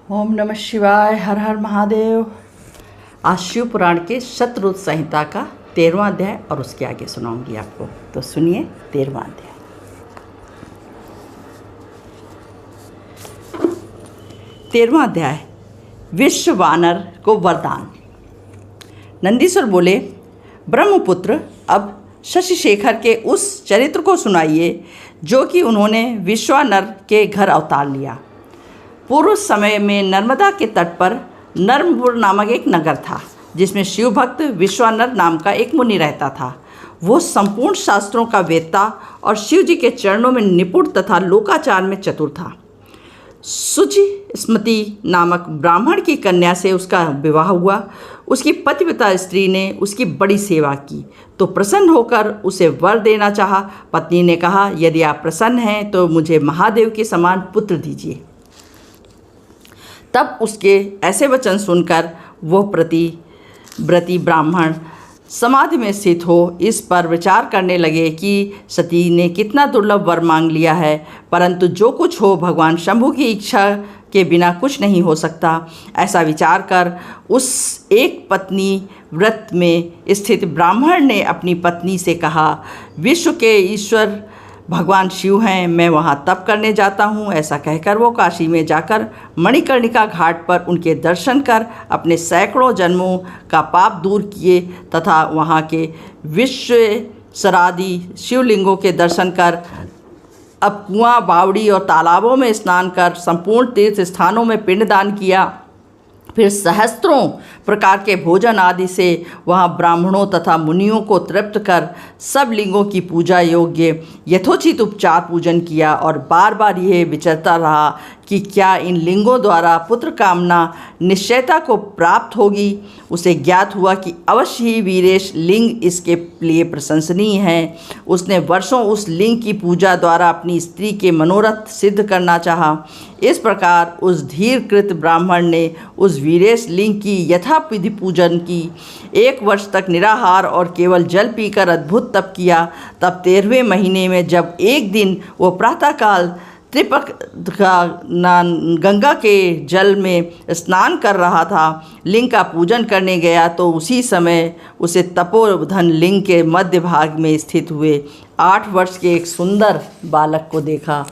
ओम नमः शिवाय। हर हर महादेव। आज शिव पुराण के शतरुद्र संहिता का 13वां अध्याय और उसके आगे सुनाऊंगी आपको, तो सुनिए 13वां अध्याय। 13वां अध्याय, विश्व वानर को वरदान। नंदीश्वर बोले, ब्रह्मपुत्र, अब शशिशेखर के उस चरित्र को सुनाइए जो कि उन्होंने विश्वानर के घर अवतार लिया। पूर्व समय में नर्मदा के तट पर नर्मपुर नामक एक नगर था, जिसमें शिव भक्त विश्वानर नाम का एक मुनि रहता था। वो संपूर्ण शास्त्रों का वेत्ता और शिव जी के चरणों में निपुण तथा लोकाचार में चतुर था। शुचि स्मृति नामक ब्राह्मण की कन्या से उसका विवाह हुआ। उसकी पतिव्रता स्त्री ने उसकी बड़ी सेवा की तो प्रसन्न होकर उसे वर देना चाहा। पत्नी ने कहा, यदि आप प्रसन्न हैं तो मुझे महादेव के समान पुत्र दीजिए। तब उसके ऐसे वचन सुनकर वह प्रतिव्रती ब्राह्मण समाधि में स्थित हो इस पर विचार करने लगे कि सती ने कितना दुर्लभ वर मांग लिया है, परंतु जो कुछ हो भगवान शंभु की इच्छा के बिना कुछ नहीं हो सकता। ऐसा विचार कर उस एक पत्नी व्रत में स्थित ब्राह्मण ने अपनी पत्नी से कहा, विश्व के ईश्वर भगवान शिव हैं, मैं वहाँ तप करने जाता हूँ। ऐसा कहकर वो काशी में जाकर मणिकर्णिका घाट पर उनके दर्शन कर अपने सैकड़ों जन्मों का पाप दूर किए तथा वहाँ के विश्वेश्वरादि शिवलिंगों के दर्शन कर अब कुआं, बावड़ी और तालाबों में स्नान कर संपूर्ण तीर्थ स्थानों में पिंडदान किया। फिर सहस्त्रों प्रकार के भोजन आदि से वहाँ ब्राह्मणों तथा मुनियों को तृप्त कर सब लिंगों की पूजा योग्य यथोचित उपचार पूजन किया और बार बार यह विचरता रहा कि क्या इन लिंगों द्वारा पुत्र कामना निश्चयता को प्राप्त होगी। उसे ज्ञात हुआ कि अवश्य ही वीरेश लिंग इसके लिए प्रशंसनीय है। उसने वर्षों उस लिंग की पूजा द्वारा अपनी स्त्री के मनोरथ सिद्ध करना चाहा। इस प्रकार उस धीरकृत ब्राह्मण ने उस वीरेश लिंग की यथाविधि पूजन की। 1 वर्ष तक निराहार और केवल जल पीकर अद्भुत तप किया। तब 13वें महीने में जब एक दिन वो प्रातःकाल त्रिपक गंगा के जल में स्नान कर रहा था, लिंग का पूजन करने गया तो उसी समय उसे तपोधन लिंग के मध्य भाग में स्थित हुए 8 वर्ष के एक सुंदर बालक को देखा,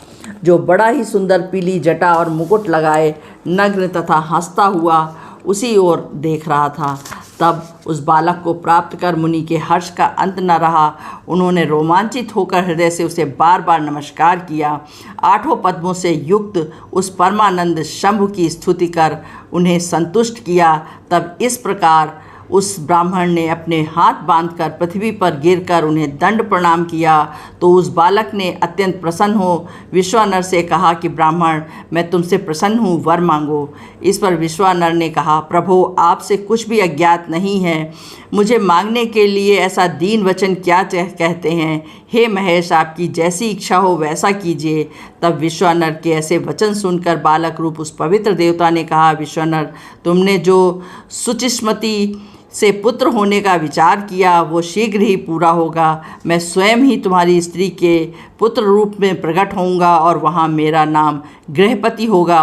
जो बड़ा ही सुंदर पीली जटा और मुकुट लगाए नग्न तथा हंसता हुआ उसी ओर देख रहा था। तब उस बालक को प्राप्त कर मुनि के हर्ष का अंत न रहा। उन्होंने रोमांचित होकर हृदय से उसे बार बार नमस्कार किया। 8 पद्मों से युक्त उस परमानंद शंभु की स्तुति कर उन्हें संतुष्ट किया। तब इस प्रकार उस ब्राह्मण ने अपने हाथ बांधकर पृथ्वी पर गिरकर उन्हें दंड प्रणाम किया। तो उस बालक ने अत्यंत प्रसन्न हो विश्वानर से कहा कि ब्राह्मण, मैं तुमसे प्रसन्न हूँ, वर मांगो। इस पर विश्वानर ने कहा, प्रभु, आपसे कुछ भी अज्ञात नहीं है, मुझे मांगने के लिए ऐसा दीन वचन क्या कहते हैं। हे महेश, आपकी जैसी इच्छा हो वैसा कीजिए। तब विश्वानर के ऐसे वचन सुनकर बालक रूप उस पवित्र देवता ने कहा, विश्वानर, तुमने जो सुचिस्मति से पुत्र होने का विचार किया वो शीघ्र ही पूरा होगा। मैं स्वयं ही तुम्हारी स्त्री के पुत्र रूप में प्रकट होऊंगा और वहाँ मेरा नाम गृहपति होगा।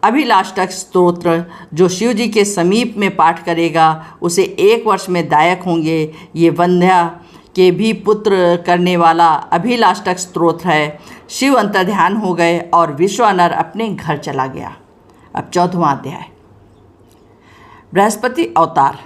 अभिलाष्टक स्तोत्र जो शिव जी के समीप में पाठ करेगा उसे 1 वर्ष में दायक होंगे। ये वंध्या के भी पुत्र करने वाला अभिलाष्टक स्तोत्र है। शिव अंतर्ध्यान हो गए और विश्वानर अपने घर चला गया। अब 14वां अध्याय, बृहस्पति अवतार।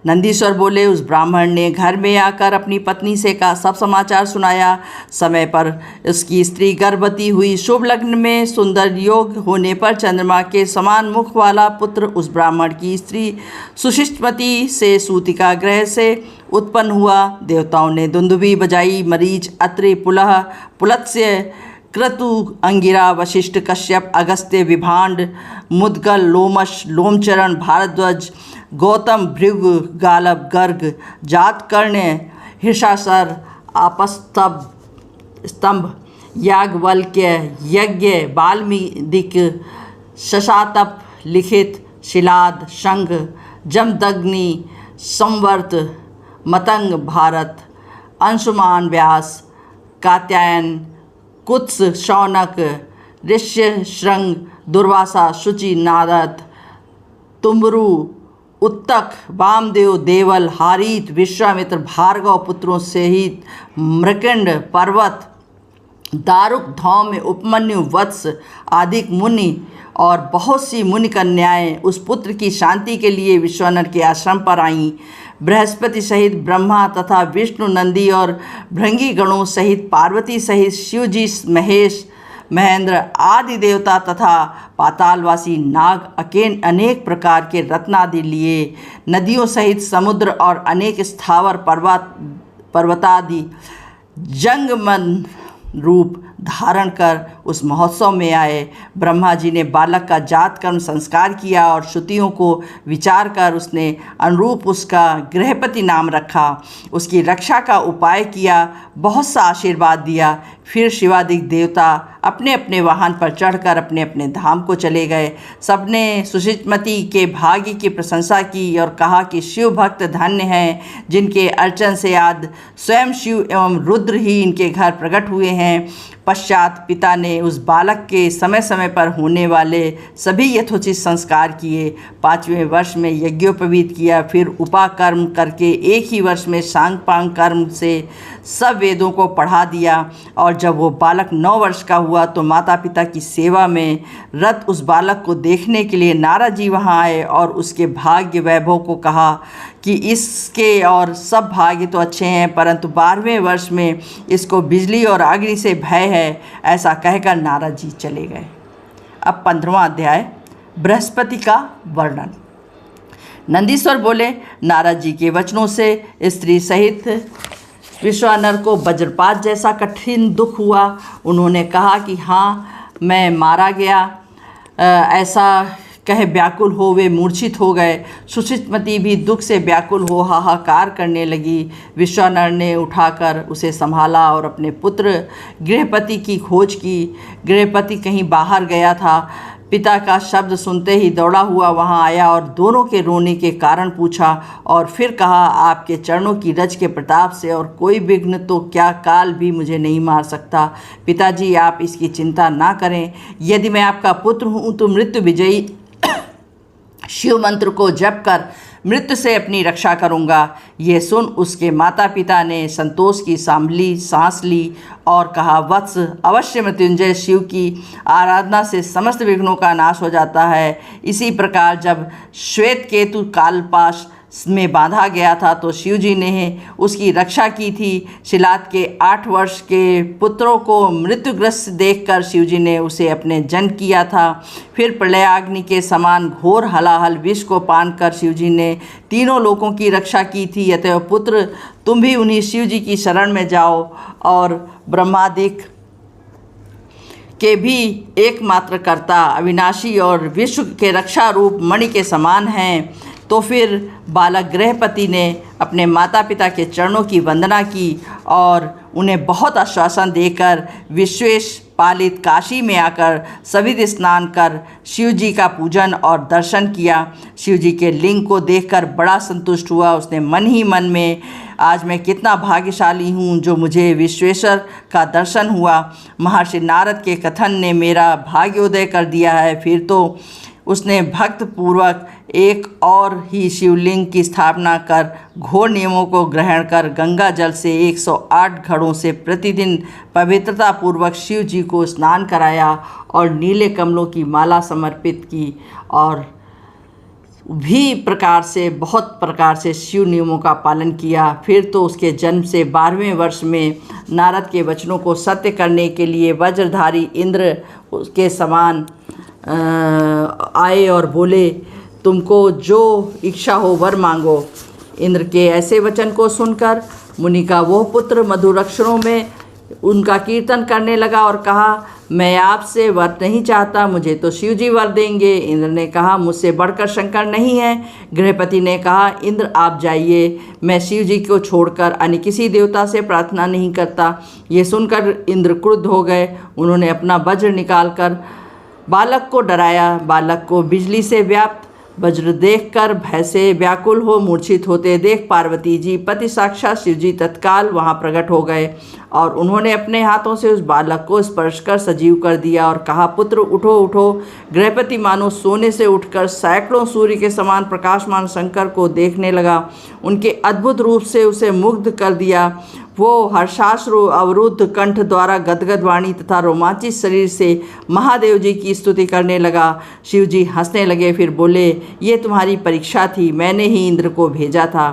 नंदीश्वर बोले, उस ब्राह्मण ने घर में आकर अपनी पत्नी से का सब समाचार सुनाया। समय पर उसकी स्त्री गर्भवती हुई। शुभ लग्न में सुंदर योग होने पर चंद्रमा के समान मुख वाला पुत्र उस ब्राह्मण की स्त्री सुशिष्टमती से सूतिका ग्रह से उत्पन्न हुआ। देवताओं ने दुंदुभी बजाई। मरीच, अत्रि, पुलह, पुलत्स्य, क्रतु, अंगिरा, वशिष्ठ, कश्यप, अगस्त्य, विभांड, मुद्गल, लोमश, लोमचरण, भारद्वाज, गौतम, भृगु, गालब, गर्ग, जातकर्ण, हिर्षासर, आपस्तंभ, याज्ञवल्क्य, यज्ञ, वाल्मीदिक, शशातप, लिखित, शिलाद, शंख, जमदग्नि, संवर्त, मतंग, भारत, अंशुमान, व्यास, कात्यायन, कुत्स, शौनक, ऋष्य, श्रृंग, दुर्वासा, शुचि, नारद, तुम्बरु, उत्तक, वामदेव, देवल, हारीत, विश्वामित्र, भार्गव पुत्रों सहित मृकंड, पर्वत, दारुक, धौम्य, उपमन्यु, वत्स आदि मुनि और बहुत सी मुनि कन्याएं उस पुत्र की शांति के लिए विश्वानर के आश्रम पर आईं। बृहस्पति सहित ब्रह्मा तथा विष्णु, नंदी और भृंगी गणों सहित पार्वती सहित शिवजी, महेश, महेंद्र आदि देवता तथा पातालवासी नाग अनेक प्रकार के रत्न आदि लिए नदियों सहित समुद्र और अनेक स्थावर पर्वतादि जंगमन रूप धारण कर उस महोत्सव में आए। ब्रह्मा जी ने बालक का जात कर्म संस्कार किया और श्रुतियों को विचार कर उसने अनुरूप उसका गृहपति नाम रखा। उसकी रक्षा का उपाय किया, बहुत सा आशीर्वाद दिया। फिर शिवादिक देवता अपने अपने वाहन पर चढ़कर अपने अपने धाम को चले गए। सबने सुषितमती के भाग्य की प्रशंसा की और कहा कि शिव भक्त धन्य हैं, जिनके अर्चन से आज स्वयं शिव एवं रुद्र ही इनके घर प्रकट हुए हैं। पश्चात पिता ने उस बालक के समय समय पर होने वाले सभी यथोचित संस्कार किए। 5वें वर्ष में यज्ञोपवीत किया, फिर उपाकर्म करके 1 ही वर्ष में सांगपांग कर्म से सब वेदों को पढ़ा दिया। और जब वो बालक 9 वर्ष का हुआ तो माता पिता की सेवा में रत उस बालक को देखने के लिए नारद जी वहाँ आए और उसके भाग्य वैभव को कहा कि इसके और सब भाग्य तो अच्छे हैं, परंतु 12वें वर्ष में इसको बिजली और अग्नि से भय है। ऐसा कहकर नारद जी चले गए। अब 15वां अध्याय, बृहस्पति का वर्णन। नंदीश्वर बोले, नारद जी के वचनों से स्त्री सहित विश्वानर को वज्रपात जैसा कठिन दुख हुआ। उन्होंने कहा कि हाँ, मैं मारा गया। ऐसा कह व्याकुल हो वे मूर्छित हो गए। सुषितमती भी दुख से व्याकुल हो हाहाकार करने लगी। विश्वानर ने उठाकर उसे संभाला और अपने पुत्र गृहपति की खोज की। गृहपति कहीं बाहर गया था। पिता का शब्द सुनते ही दौड़ा हुआ वहां आया और दोनों के रोने के कारण पूछा और फिर कहा, आपके चरणों की रज के प्रताप से और कोई विघ्न तो क्या काल भी मुझे नहीं मार सकता। पिताजी, आप इसकी चिंता ना करें। यदि मैं आपका पुत्र हूँ तो मृत्यु विजयी शिव मंत्र को जप कर मृत्यु से अपनी रक्षा करूंगा। ये सुन उसके माता पिता ने संतोष की सांभली सांस ली और कहा, वत्स, अवश्य मृत्युंजय शिव की आराधना से समस्त विघ्नों का नाश हो जाता है। इसी प्रकार जब श्वेत केतु कालपाश में बांधा गया था तो शिवजी ने उसकी रक्षा की थी। शिलात के 8 वर्ष के पुत्रों को मृत्युग्रस्त देखकर शिवजी ने उसे अपने जन किया था। फिर प्रलयाग्नि के समान घोर हलाहल विष को पान कर शिवजी ने तीनों लोकों की रक्षा की थी। अतएव पुत्र, तुम भी उन्हीं शिवजी की शरण में जाओ और ब्रह्मादिक के भी एकमात्र कर्ता, अविनाशी और विश्व के रक्षा रूप मणि के समान हैं। तो फिर बालक गृहपति ने अपने माता पिता के चरणों की वंदना की और उन्हें बहुत आश्वासन देकर विश्वेश पालित काशी में आकर सविध स्नान कर शिवजी का पूजन और दर्शन किया। शिवजी के लिंग को देखकर बड़ा संतुष्ट हुआ। उसने मन ही मन में, आज मैं कितना भाग्यशाली हूँ जो मुझे विश्वेश्वर का दर्शन हुआ। महर्षि नारद के कथन ने मेरा भाग्योदय कर दिया है। फिर तो उसने भक्त पूर्वक एक और ही शिवलिंग की स्थापना कर घोर नियमों को ग्रहण कर गंगा जल से 108 घड़ों से प्रतिदिन पवित्रता पूर्वक शिव जी को स्नान कराया और नीले कमलों की माला समर्पित की और भी प्रकार से बहुत प्रकार से शिव नियमों का पालन किया। फिर तो उसके जन्म से 12वें वर्ष में नारद के वचनों को सत्य करने के लिए वज्रधारी इंद्र उसके समान आए और बोले, तुमको जो इच्छा हो वर मांगो। इंद्र के ऐसे वचन को सुनकर मुनि का वो पुत्र मधुर अक्षरों में उनका कीर्तन करने लगा और कहा, मैं आपसे वर नहीं चाहता, मुझे तो शिवजी वर देंगे। इंद्र ने कहा, मुझसे बढ़कर शंकर नहीं है। गृहपति ने कहा, इंद्र आप जाइए, मैं शिवजी को छोड़कर अन्य किसी देवता से प्रार्थना नहीं करता। ये सुनकर इंद्र क्रुद्ध हो गए। उन्होंने अपना वज्र निकालकर बालक को डराया। बालक को बिजली से व्याप्त वज्र देखकर भय से व्याकुल हो मूर्छित होते देख पार्वती जी पति साक्षात शिवजी तत्काल वहाँ प्रकट हो गए और उन्होंने अपने हाथों से उस बालक को स्पर्श कर सजीव कर दिया और कहा, पुत्र उठो उठो। गृहपति मानो सोने से उठकर सैकड़ों सूर्य के समान प्रकाशमान शंकर को देखने लगा। उनके अद्भुत रूप से उसे मुग्ध कर दिया। वो हर्षाश्रु अवरुद्ध कंठ द्वारा गदगद वाणी तथा रोमांचित शरीर से महादेव जी की स्तुति करने लगा। शिव जी हंसने लगे, फिर बोले, ये तुम्हारी परीक्षा थी, मैंने ही इंद्र को भेजा था।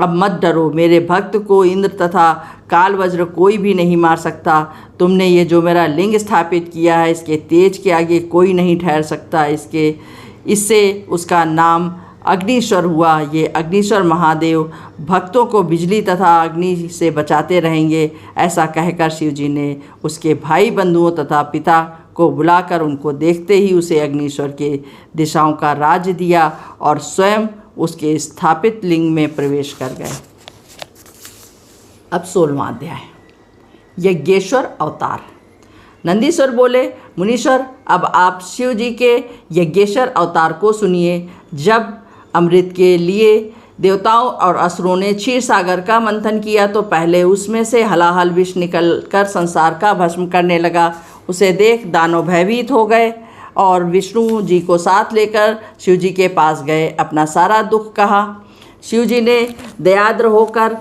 अब मत डरो, मेरे भक्त को इंद्र तथा काल वज्र कोई भी नहीं मार सकता। तुमने ये जो मेरा लिंग स्थापित किया है, इसके तेज के आगे कोई नहीं ठहर सकता। इससे उसका नाम अग्निश्वर हुआ। ये अग्निश्वर महादेव भक्तों को बिजली तथा अग्नि से बचाते रहेंगे। ऐसा कहकर शिव जी ने उसके भाई बंधुओं तथा पिता को बुलाकर उनको देखते ही उसे अग्निश्वर के दिशाओं का राज्य दिया और स्वयं उसके स्थापित लिंग में प्रवेश कर गए। अब 16वां अध्याय, यज्ञेश्वर अवतार। नंदीश्वर बोले, मुनीश्वर, अब आप शिव जी के यज्ञेश्वर अवतार को सुनिए। जब अमृत के लिए देवताओं और असुरों ने क्षीर सागर का मंथन किया तो पहले उसमें से हलाहल विष निकलकर संसार का भस्म करने लगा। उसे देख दानव भयभीत हो गए और विष्णु जी को साथ लेकर शिव जी के पास गए। अपना सारा दुख कहा। शिव जी ने दयाद्र होकर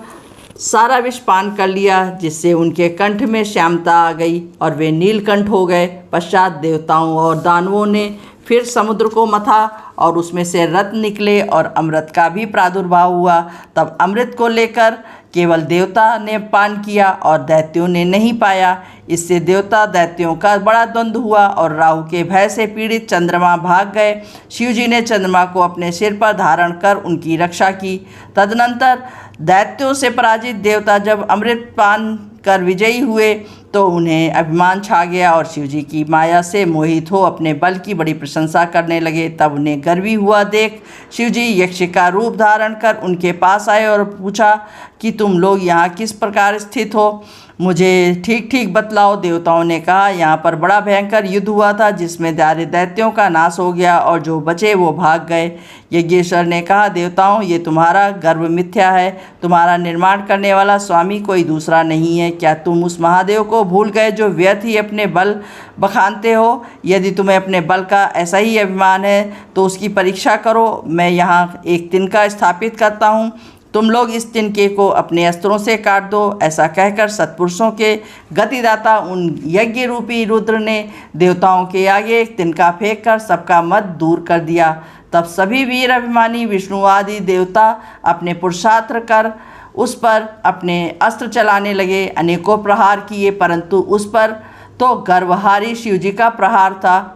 सारा विष पान कर लिया, जिससे उनके कंठ में श्यामता आ गई और वे नीलकंठ हो गए। पश्चात देवताओं और दानवों ने फिर समुद्र को मथा और उसमें से रत्न निकले और अमृत का भी प्रादुर्भाव हुआ। तब अमृत को लेकर केवल देवता ने पान किया और दैत्यों ने नहीं पाया। इससे देवता दैत्यों का बड़ा द्वंद्व हुआ और राहु के भय से पीड़ित चंद्रमा भाग गए। शिव जी ने चंद्रमा को अपने सिर पर धारण कर उनकी रक्षा की। तदनंतर दैत्यों से पराजित देवता जब अमृत पान कर विजयी हुए तो उन्हें अभिमान छा गया और शिव जी की माया से मोहित हो अपने बल की बड़ी प्रशंसा करने लगे। तब उन्हें गर्वी हुआ देख शिव जी यक्ष का रूप धारण कर उनके पास आए और पूछा कि तुम लोग यहाँ किस प्रकार स्थित हो, मुझे ठीक ठीक बतलाओ। देवताओं ने कहा, यहाँ पर बड़ा भयंकर युद्ध हुआ था जिसमें सारे दैत्यों का नाश हो गया और जो बचे वो भाग गए। यज्ञेश्वर ने कहा, देवताओं, ये तुम्हारा गर्व मिथ्या है। तुम्हारा निर्माण करने वाला स्वामी कोई दूसरा नहीं है। क्या तुम उस महादेव को भूल गए जो व्यर्थ ही अपने बल बखानते हो? यदि तुम्हें अपने बल का ऐसा ही अभिमान है तो उसकी परीक्षा करो। मैं यहाँ एक तिनका स्थापित करता हूँ, तुम लोग इस तिनके को अपने अस्त्रों से काट दो। ऐसा कहकर सत्पुरुषों के गतिदाता उन यज्ञ रूपी रुद्र ने देवताओं के आगे एक तिनका फेंक कर सबका मत दूर कर दिया। तब सभी वीर अभिमानी विष्णु आदि देवता अपने पुरुषार्थ कर उस पर अपने अस्त्र चलाने लगे। अनेकों प्रहार किए, परंतु उस पर तो गर्वहारी शिव जी का प्रहार था।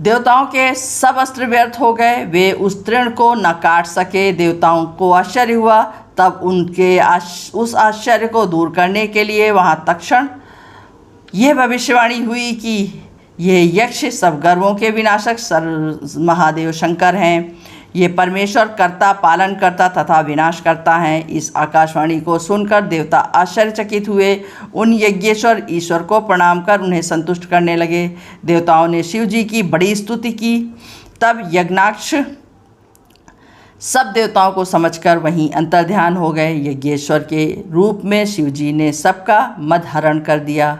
देवताओं के सब अस्त्र व्यर्थ हो गए, वे उस तृण को न काट सके। देवताओं को आश्चर्य हुआ। तब उनके उस आश्चर्य को दूर करने के लिए वहाँ तत्क्षण यह भविष्यवाणी हुई कि ये यक्ष सब गर्वों के विनाशक महादेव शंकर हैं। ये परमेश्वर कर्ता, पालन करता तथा विनाश करता है। इस आकाशवाणी को सुनकर देवता आश्चर्यचकित हुए। उन यज्ञेश्वर ईश्वर को प्रणाम कर उन्हें संतुष्ट करने लगे। देवताओं ने शिव जी की बड़ी स्तुति की। तब यज्ञाक्ष सब देवताओं को समझकर वहीं अंतर्ध्यान हो गए। यज्ञेश्वर के रूप में शिव जी ने सबका मद हरण कर दिया।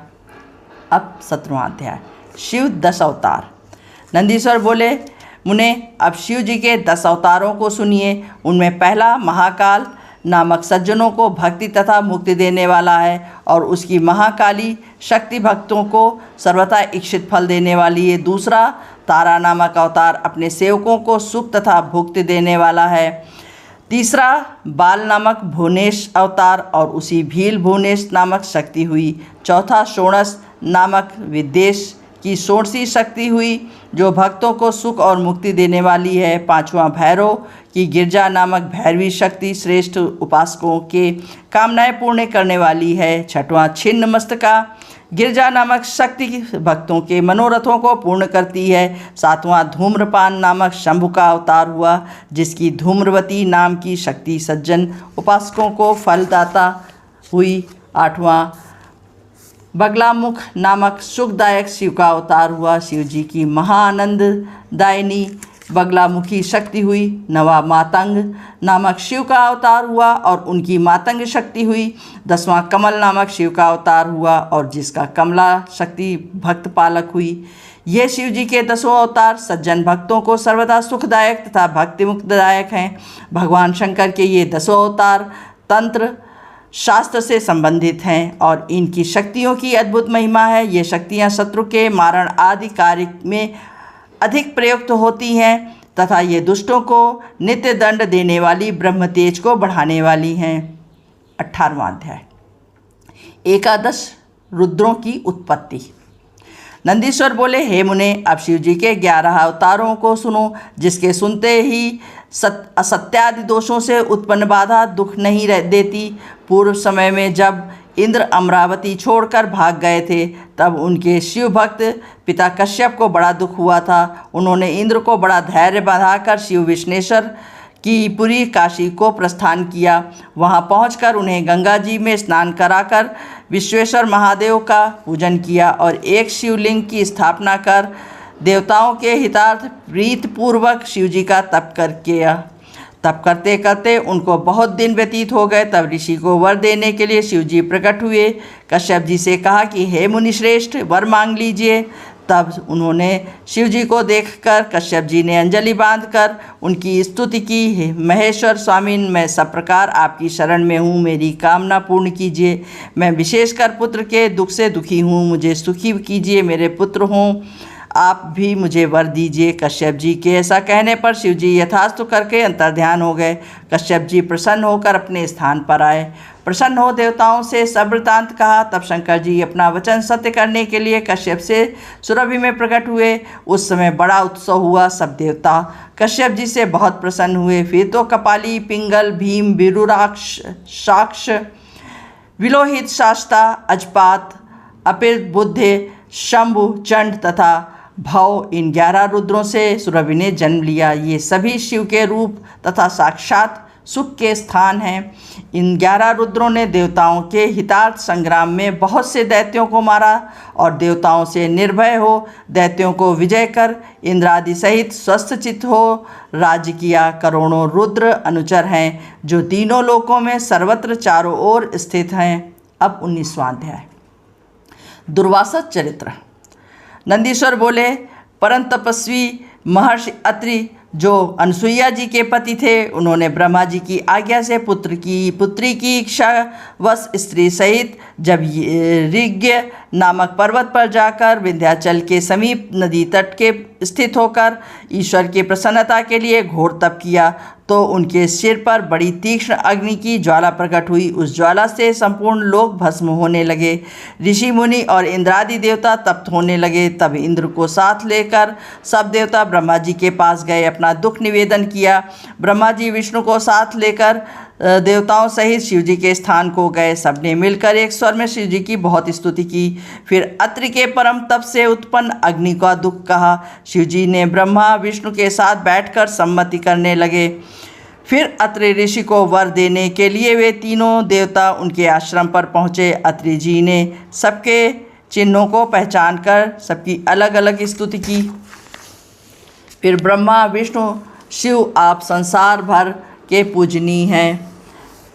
अब 17वां अध्याय, शिव 10 अवतार। नंदीश्वर बोले, मुने, अब शिव जी के 10 अवतारों को सुनिए। उनमें पहला महाकाल नामक सज्जनों को भक्ति तथा मुक्ति देने वाला है और उसकी महाकाली शक्ति भक्तों को सर्वथा इच्छित फल देने वाली है। दूसरा तारा नामक अवतार अपने सेवकों को सुख तथा भुक्ति देने वाला है। तीसरा बाल नामक भुवनेश अवतार और उसी भील भुवनेश नामक शक्ति हुई। चौथा षोडश नामक विदेश की षोडशी शक्ति हुई जो भक्तों को सुख और मुक्ति देने वाली है। पांचवा भैरव की गिरजा नामक भैरवी शक्ति श्रेष्ठ उपासकों के कामनाएं पूर्ण करने वाली है। छठवां छिन्न मस्तका गिरजा नामक शक्ति भक्तों के मनोरथों को पूर्ण करती है। सातवां धूम्रपान नामक शंभु का अवतार हुआ जिसकी धूम्रवती नाम की शक्ति सज्जन उपासकों को फलदाता हुई। आठवां बगलामुख नामक सुखदायक शिव का अवतार हुआ। शिव जी की महाआनंददायिनी बगलामुखी शक्ति हुई। नवा मातंग नामक शिव का अवतार हुआ और उनकी मातंग शक्ति हुई। 10वां कमल नामक शिव का अवतार हुआ और जिसका कमला शक्ति भक्त पालक हुई। ये शिव जी के 10 अवतार सज्जन भक्तों को सर्वदा सुखदायक तथा भक्ति मुक्तदायक हैं। भगवान शंकर के ये 10 अवतार तंत्र शास्त्र से संबंधित हैं और इनकी शक्तियों की अद्भुत महिमा है। ये शक्तियाँ शत्रु के मारण आदि कार्य में अधिक प्रयुक्त होती हैं तथा ये दुष्टों को नित्य दंड देने वाली ब्रह्म तेज को बढ़ाने वाली हैं। 18वां अध्याय एकादश रुद्रों की उत्पत्ति। नंदीश्वर बोले, हे मुने, अब शिव जी के 11 अवतारों को सुनो, जिसके सुनते ही असत्यादि दोषों से उत्पन्न बाधा दुख नहीं देती। पूर्व समय में जब इंद्र अमरावती छोड़कर भाग गए थे तब उनके शिव भक्त पिता कश्यप को बड़ा दुख हुआ था। उन्होंने इंद्र को बड़ा धैर्य बंधाकर शिव विष्णेश्वर की पुरी काशी को प्रस्थान किया। वहां पहुंचकर उन्हें गंगा जी में स्नान कराकर विश्वेश्वर महादेव का पूजन किया और एक शिवलिंग की स्थापना कर देवताओं के हितार्थ प्रीतपूर्वक शिव जी का तप किया। तप करते करते उनको बहुत दिन व्यतीत हो गए। तब ऋषि को वर देने के लिए शिव जी प्रकट हुए। कश्यप जी से कहा कि हे मुनिश्रेष्ठ, वर मांग लीजिए। तब उन्होंने शिव जी को देखकर कश्यप जी ने अंजलि बांधकर उनकी स्तुति की। महेश्वर स्वामिन, मैं सब प्रकार आपकी शरण में हूँ, मेरी कामना पूर्ण कीजिए। मैं विशेषकर पुत्र के दुख से दुखी हूँ, मुझे सुखी कीजिए। मेरे पुत्र हों, आप भी मुझे वर दीजिए। कश्यप जी के ऐसा कहने पर शिव जी यथास्तु करके अंतर्ध्यान हो गए। कश्यप जी प्रसन्न होकर अपने स्थान पर आए। प्रसन्न हो देवताओं से सब वृतांत कहा। तब शंकर जी अपना वचन सत्य करने के लिए कश्यप से सुरभि में प्रकट हुए। उस समय बड़ा उत्सव हुआ। सब देवता कश्यप जी से बहुत प्रसन्न हुए। फिर तो कपाली, पिंगल, भीम, विरुराक्ष, साक्ष, विलोहित, शास्ता, अजपात, अपिर, बुद्धे, शंभु, चंड तथा भव, इन 11 रुद्रों से सुरभि ने जन्म लिया। ये सभी शिव के रूप तथा साक्षात सुख के स्थान हैं। इन 11 रुद्रों ने देवताओं के हितार्थ संग्राम में बहुत से दैत्यों को मारा और देवताओं से निर्भय हो दैत्यों को विजय कर इंद्रादि सहित स्वस्थ चित्त हो राज्य किया। करोड़ों रुद्र अनुचर हैं जो तीनों लोकों में सर्वत्र चारों ओर स्थित हैं। अब 19वां अध्याय दुर्वासा चरित्र। नंदीश्वर बोले, परम तपस्वी महर्षि अत्रि जो अनसुईया जी के पति थे, उन्होंने ब्रह्मा जी की आज्ञा से पुत्री की इच्छा वश स्त्री सहित जब ऋग्य नामक पर्वत पर जाकर विंध्याचल के समीप नदी तट के स्थित होकर ईश्वर की प्रसन्नता के लिए घोर तप किया तो उनके सिर पर बड़ी तीक्ष्ण अग्नि की ज्वाला प्रकट हुई। उस ज्वाला से संपूर्ण लोक भस्म होने लगे। ऋषि मुनि और इंद्रादि देवता तप्त होने लगे। तब इंद्र को साथ लेकर सब देवता ब्रह्मा जी के पास गए, अपना दुख निवेदन किया। ब्रह्मा जी विष्णु को साथ लेकर देवताओं सहित शिव जी के स्थान को गए। सबने मिलकर एक स्वर में शिव जी की बहुत स्तुति की। फिर अत्रि के परम तप से उत्पन्न अग्नि का दुख कहा। शिव जी ने ब्रह्मा विष्णु के साथ बैठकर सम्मति करने लगे। फिर अत्रि ऋषि को वर देने के लिए वे तीनों देवता उनके आश्रम पर पहुँचे। अत्रि जी ने सबके चिन्हों को पहचान कर सबकी अलग अलग स्तुति की। फिर ब्रह्मा विष्णु शिव आप संसार भर के पूजनीय हैं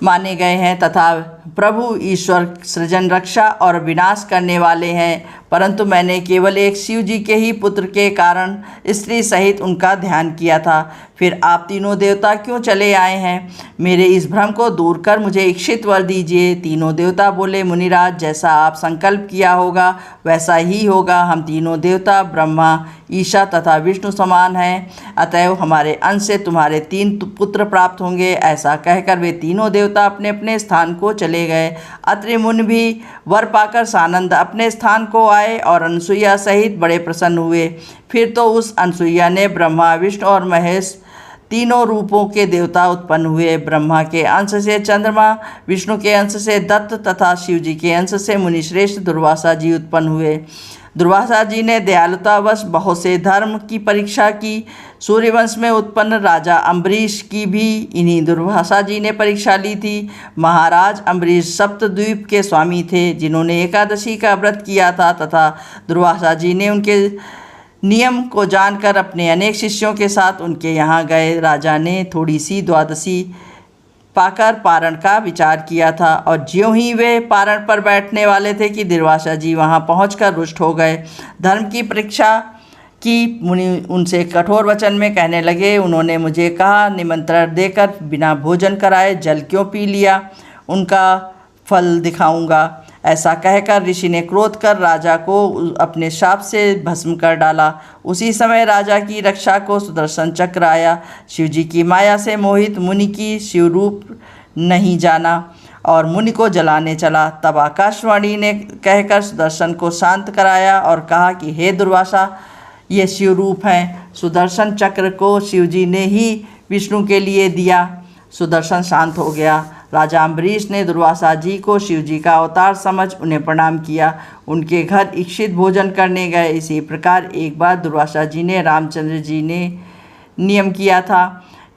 माने गए हैं तथा प्रभु ईश्वर सृजन रक्षा और विनाश करने वाले हैं, परंतु मैंने केवल एक शिव जी के ही पुत्र के कारण स्त्री सहित उनका ध्यान किया था। फिर आप तीनों देवता क्यों चले आए हैं? मेरे इस भ्रम को दूर कर मुझे इच्छित वर दीजिए। तीनों देवता बोले, मुनिराज, जैसा आप संकल्प किया होगा वैसा ही होगा। हम तीनों देवता ब्रह्मा, ईशा तथा विष्णु समान हैं, अतएव हमारे अंश से तुम्हारे 3 पुत्र प्राप्त होंगे। ऐसा कहकर वे तीनों देवता अपने अपने स्थान को चले गए। अत्रि मुनि भी वर पाकर सानंद अपने स्थान को आए और अनसुईया सहित बड़े प्रसन्न हुए। फिर तो उस अनसुईया ने ब्रह्मा विष्णु और महेश तीनों रूपों के देवता उत्पन्न हुए। ब्रह्मा के अंश से चंद्रमा, विष्णु के अंश से दत्त तथा शिव जी के अंश से मुनिश्रेष्ठ दुर्वासा जी उत्पन्न हुए। दुर्वासा जी ने दयालुतावश बहुत से धर्म की परीक्षा की। सूर्यवंश में उत्पन्न राजा अम्बरीश की भी इन्हीं दुर्वासा जी ने परीक्षा ली थी। महाराज अम्बरीश सप्तद्वीप के स्वामी थे जिन्होंने एकादशी का व्रत किया था तथा दुर्वासा जी ने उनके नियम को जानकर अपने अनेक शिष्यों के साथ उनके यहाँ गए। राजा ने थोड़ी सी द्वादशी पाकर पारण का विचार किया था और ज्यों ही वे पारण पर बैठने वाले थे कि दुर्वासा जी वहाँ पहुंचकर रुष्ट हो गए। धर्म की परीक्षा की मुनि उनसे कठोर वचन में कहने लगे, उन्होंने मुझे कहा निमंत्रण देकर बिना भोजन कराए जल क्यों पी लिया, उनका फल दिखाऊंगा। ऐसा कहकर ऋषि ने क्रोध कर राजा को अपने शाप से भस्म कर डाला। उसी समय राजा की रक्षा को सुदर्शन चक्र आया। शिवजी की माया से मोहित मुनि की शिवरूप नहीं जाना और मुनि को जलाने चला। तब आकाशवाणी ने कहकर सुदर्शन को शांत कराया और कहा कि हे दुर्वासा, ये शिवरूप हैं। सुदर्शन चक्र को शिवजी ने ही विष्णु के लिए दिया। सुदर्शन शांत हो गया। राजा अम्बरीश ने दुर्वासा जी को शिवजी का अवतार समझ उन्हें प्रणाम किया। उनके घर इच्छित भोजन करने गए। इसी प्रकार एक बार दुर्वासा जी ने रामचंद्र जी ने नियम किया था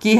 कि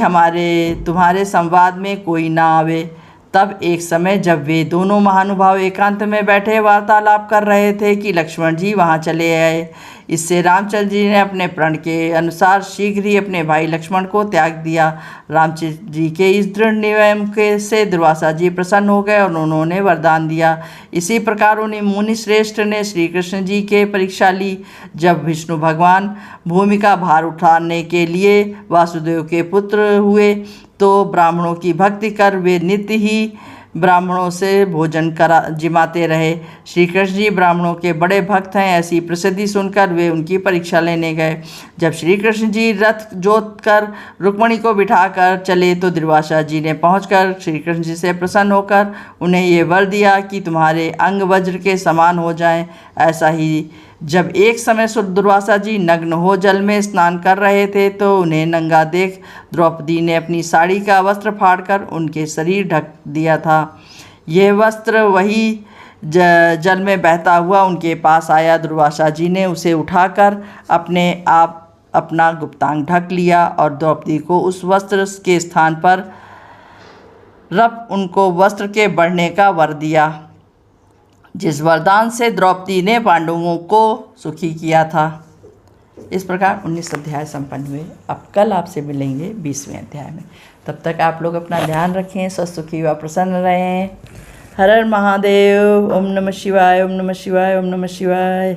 तुम्हारे संवाद में कोई ना आवे। तब एक समय जब वे दोनों महानुभाव एकांत में बैठे वार्तालाप कर रहे थे कि लक्ष्मण जी वहाँ चले आए। इससे रामचंद्र जी ने अपने प्रण के अनुसार शीघ्र ही अपने भाई लक्ष्मण को त्याग दिया। रामचंद्र जी के इस दृढ़ नियम से दुर्वासा जी प्रसन्न हो गए और उन्होंने वरदान दिया। इसी प्रकार उन्हें मुनि श्रेष्ठ ने श्री कृष्ण जी के परीक्षा ली। जब विष्णु भगवान भूमि का भार उठाने के लिए वासुदेव के पुत्र हुए तो ब्राह्मणों की भक्ति कर वे नित्य ही ब्राह्मणों से भोजन जिमाते रहे। श्री कृष्ण जी ब्राह्मणों के बड़े भक्त हैं, ऐसी प्रसिद्धि सुनकर वे उनकी परीक्षा लेने गए। जब श्री कृष्ण जी रथ जोत कर रुक्मणी को बिठाकर चले तो दुर्वासा जी ने पहुंचकर श्री कृष्ण जी से प्रसन्न होकर उन्हें ये वर दिया कि तुम्हारे अंग वज्र के समान हो जाएं। ऐसा ही जब एक समय दुर्वासा जी नग्न हो जल में स्नान कर रहे थे तो उन्हें नंगा देख द्रौपदी ने अपनी साड़ी का वस्त्र फाड़कर उनके शरीर ढक दिया था। यह वस्त्र वही जल में बहता हुआ उनके पास आया। दुर्वासा जी ने उसे उठाकर अपने आप अपना गुप्तांग ढक लिया और द्रौपदी को उस वस्त्र के स्थान पर रब उनको वस्त्र के बढ़ने का वर दिया, जिस वरदान से द्रौपदी ने पांडवों को सुखी किया था। इस प्रकार 19 अध्याय संपन्न हुए। अब कल आपसे मिलेंगे 20वें अध्याय में। तब तक आप लोग अपना ध्यान रखें, स्वस्थ सुखी व प्रसन्न रहें। हर हर महादेव। ओम नमः शिवाय, ओम नमः शिवाय, ओम नमः शिवाय।